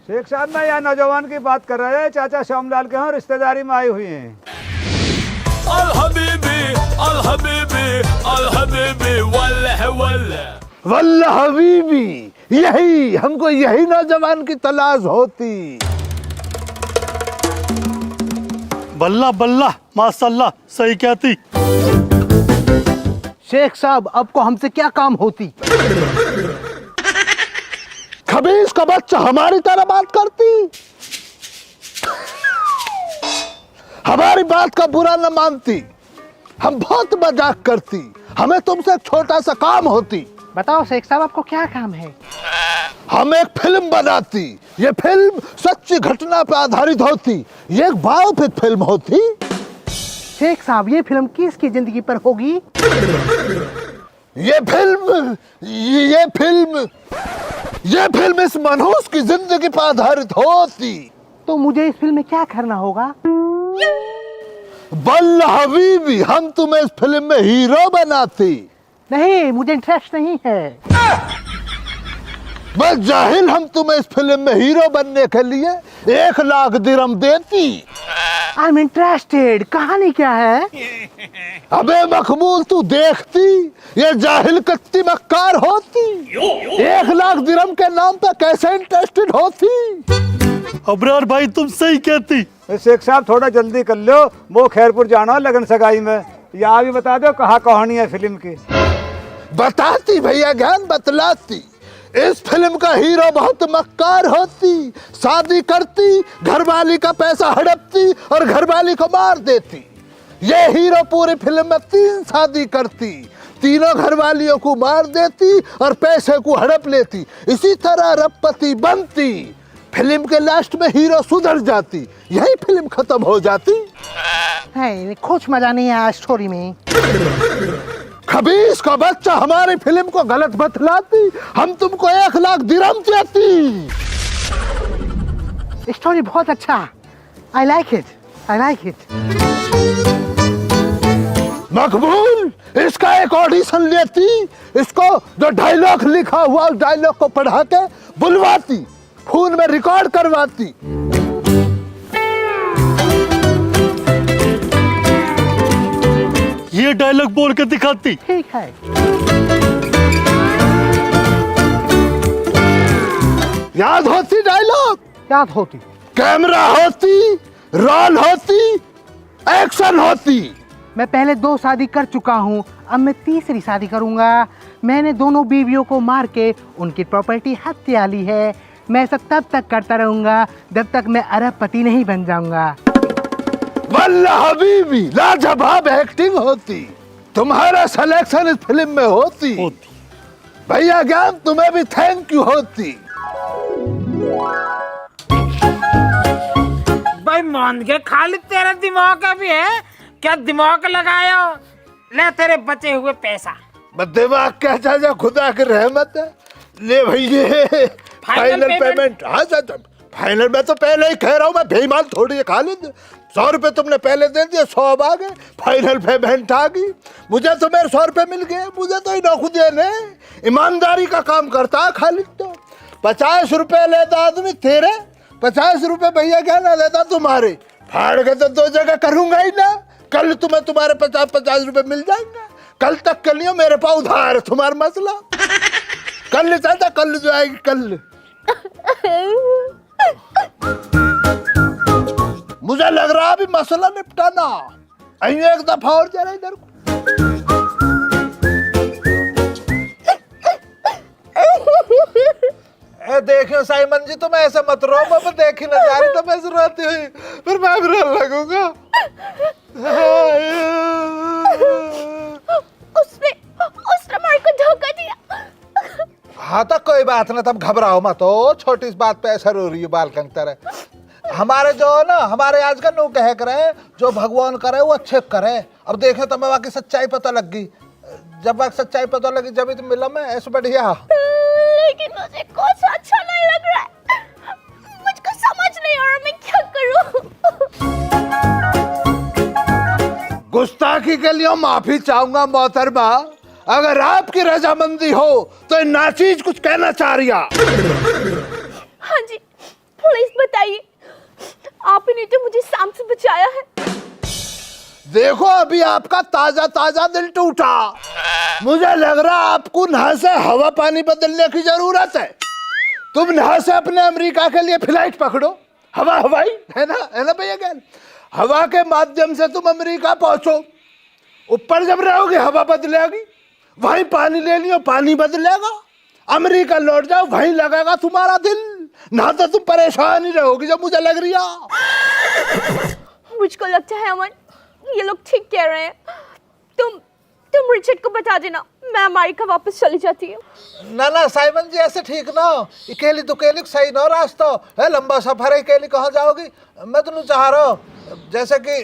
S6: शेख साहब मैं यहाँ नौजवान की बात कर रहे हैं, चाचा श्यामलाल के यहाँ रिश्तेदारी में आई हुई हैं।
S9: अल हबीबी
S3: वल्लाह हबीबी, यही हमको यही नौजवान की तलाश होती।
S5: बल्ला बल्ला माशाल्लाह, सही कहती।
S10: शेख साहब, अब को हमसे क्या काम होती?
S3: खबीस का बच्चा हमारी तरह बात करती। हमारी बात का बुरा न मानती, हम बहुत मजाक करती, हमें तुमसे एक छोटा सा काम होती।
S10: बताओ शेख साहब आपको क्या काम है?
S3: हम एक फिल्म बनाती, ये फिल्म सच्ची घटना पर आधारित होती, ये एक बायोपिक फिल्म होती।
S10: शेख साहब ये फिल्म किसकी जिंदगी पर होगी?
S3: ये फिल्म इस मनहूस की जिंदगी पर आधारित होती।
S10: तो मुझे इस फिल्म में क्या करना होगा?
S3: बल्ला हबीबी, हम तुम्हें इस फिल्म में हीरो बनाती।
S10: नहीं, मुझे इंटरेस्ट नहीं है।
S3: बस जाहिल, हम तुम्हें इस फिल्म में हीरो बनने के लिए 1 लाख दिरहम देती।
S10: I am interested. कहानी क्या है?
S3: अबे मखमूल, तू देखती, ये जाहिल कत्ती मक्कार होती। 1 लाख दिरहम के नाम पे कैसे इंटरेस्टेड होती?
S5: अबरार भाई तुम सही कहती।
S6: शेख साहब थोड़ा जल्दी कर लो, वो खैरपुर जाना है लगन सगाई में। यहाँ भी बता दो कहाँ कहानी है फिल्म की।
S3: बताती भैया, ज्ञान बतलाती। इस फिल्म का हीरो बहुत मक्कार होती, शादी करती, घरवाली का पैसा हड़पती और घरवाली को मार देती। ये हीरो पूरी फिल्म में 3 शादी करती, तीनों घरवालियों को मार देती और पैसे को हड़प लेती। इसी तरह रबपति बनती। फिल्म के लास्ट में हीरो सुधर जाती, यही फिल्म खत्म हो जाती।
S10: है, कुछ मजा नहीं आया स्टोरी में।
S3: खबीस का बच्चा हमारी फिल्म को गलत बतलाती, हम तुमको 1 लाख दिरहम देती।
S10: स्टोरी बहुत अच्छा, आई लाइक इट।
S3: मकबूल, इसका एक ऑडिशन लेती, इसको जो डायलॉग लिखा हुआ उस डायलॉग को पढ़ा के बुलवाती, फोन में रिकॉर्ड करवाती।
S5: ये डायलॉग बोल के दिखाती।
S10: ठीक है।
S3: याद होती डायलॉग?
S10: याद होती।
S3: कैमरा होती, रोल होती, एक्शन होती।
S10: मैं पहले 2 शादी कर चुका हूँ, अब मैं तीसरी शादी करूंगा। मैंने दोनों बीवियों को मार के उनकी प्रॉपर्टी हत्या ली है। मैं ऐसा तब तक करता रहूंगा जब तक मैं अरबपति नहीं बन जाऊंगा।
S3: वल्ला हबीबी, लाजवाब एक्टिंग होती, तुम्हारा सिलेक्शन इस फिल्म में होती। भैया ज्ञान, तुम्हें भी थैंक यू होती।
S4: भाई मान के खाली तेरा दिमाग का भी है क्या? दिमाग लगाया, ले तेरे बचे हुए पैसा।
S3: दिमाग क्या चाचा, खुदा की रहमत है। ले भैया फाइनल पेमेंट। हाँ चाचा, फाइनल में तो पहले ही कह रहा हूँ मैं, बेईमान थोड़ी है खालिद। 100 रुपए तुमने पहले दे दिए, 100 अब आ गए, फाइनल पेमेंट आ गई। मुझे तो मेरे 100 रुपए मिल गए, मुझे तो नौखुदे ने ईमानदारी का काम करता है खालिद। तो 50 रुपए लेता आदमी तेरे, 50 रुपए भैया क्या ना लेता तुम्हारे। फाड़ के तो 2 जगह करूंगा ही ना। कल तुम्हें तुम्हारे 50 रुपए मिल जाएंगे। कल तक कर लियो, मेरे पास उधार है तुम्हारा मसला। कल चाचा, कल जो आएगी कल। मुझे लग रहा अभी मसला निपटाना। एक दफा और जरा इधर को। देखियो साइमन जी, तुम ऐसे मत रो, मैं देखी न जा रही तो मैं रोती हुई, फिर मैं भी रोने लगूंगा।
S8: उसने मार को धोखा दिया।
S3: हाँ तो कोई बात ना, तब घबराओ मत। हो छोटी सी बात पे ऐसा रो रही है बाल कंकर है। हमारे जो ना, हमारे आज का नो कह करे, जो भगवान करे वो अच्छे करे। अब देखे तो मैं बाकी सच्चाई पता लग गई। जब बाकी सच्चाई पता लगी जब तो मिला मैं ऐसे बढ़िया।
S8: लेकिन मुझे कुछ अच्छा नहीं लग रहा है, मुझको समझ नहीं आ रहा मैं क्या करूं।
S3: गुस्ताखी के लिए माफी चाहूंगा मोहतरमा। अगर आपकी रजामंदी हो तो नाचीज कुछ कहना चाह रही।
S8: हाँ जी, प्लीज बताइए, आप ही ने तो मुझे शाम से बचाया है।
S3: देखो अभी आपका ताजा ताजा दिल टूटा। मुझे लग रहा आपको नहा से हवा पानी बदलने की जरूरत है। तुम नहा से अपने अमेरिका के लिए फ्लाइट पकड़ो, हवाई है ना भैया क्या? हवा के माध्यम से तुम अमेरिका पहुंचो। ऊपर जब रहोगे हवा बदलेगी, वहीं पानी ले लियो, पानी बदलेगा। अमेरिका लौट जाओ, वहीं लगेगा तुम्हारा दिल। ना तो तुम परेशान ही रहोगी जब मुझे लग रही है।
S8: मुझको लगता है अमन ये लोग ठीक कह रहे हैं। तुम रिचर्ड को बता देना, मैं अमेरिका वापस चली जाती हूँ।
S3: ना ना साइमन जी ऐसे ठीक ना हो, अकेली दुकेली सही ना रास्ता है, लंबा सफर है, अकेली कहाँ जाओगी। मैं तो चाह रहा हूँ जैसे कि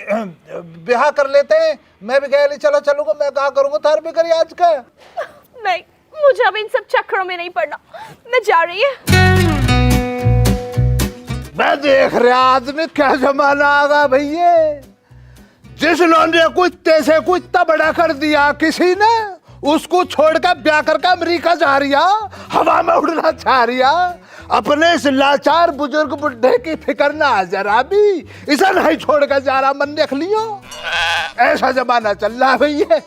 S3: ब्याह कर लेते हैं, मैं भी अकेली चलूंगा, मैं कहा करूंगा थार भी करी आज का।
S8: नहीं, मुझे अब इन सब चक्करों में नहीं पड़ना, मैं जा रही है।
S3: मैं देख रहा आदमी क्या जमाना आ गया भैया, जिस लौंडे को इतने से को इतना बड़ा कर दिया किसी ने, उसको छोड़कर ब्याह करके अमेरिका जा रिया, हवा में उड़ना चाह रिया। अपने इस लाचार बुजुर्ग बुढ़े की फिक्र ना जरा भी, इसे नहीं छोड़कर जा रहा, मन देख लियो ऐसा जमाना चल रहा भैया।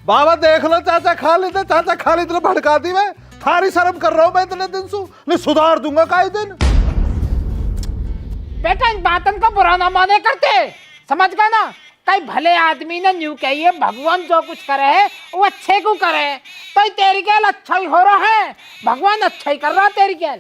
S3: बाबा देख लो चाचा खालिद ने भड़का दी, मैं थारी शर्म कर रहा हूँ मैं इतने दिन से, नहीं सुधार दूंगा काई दिन।
S4: बेटा इन बातन का बुरा ना माने करते, समझ गए ना। कई भले आदमी ने न्यू कहिए भगवान जो कुछ करे है वो अच्छे को करे, तो तेरी गैल अच्छा ही हो रहा है, भगवान अच्छा ही कर रहा तेरी गैल।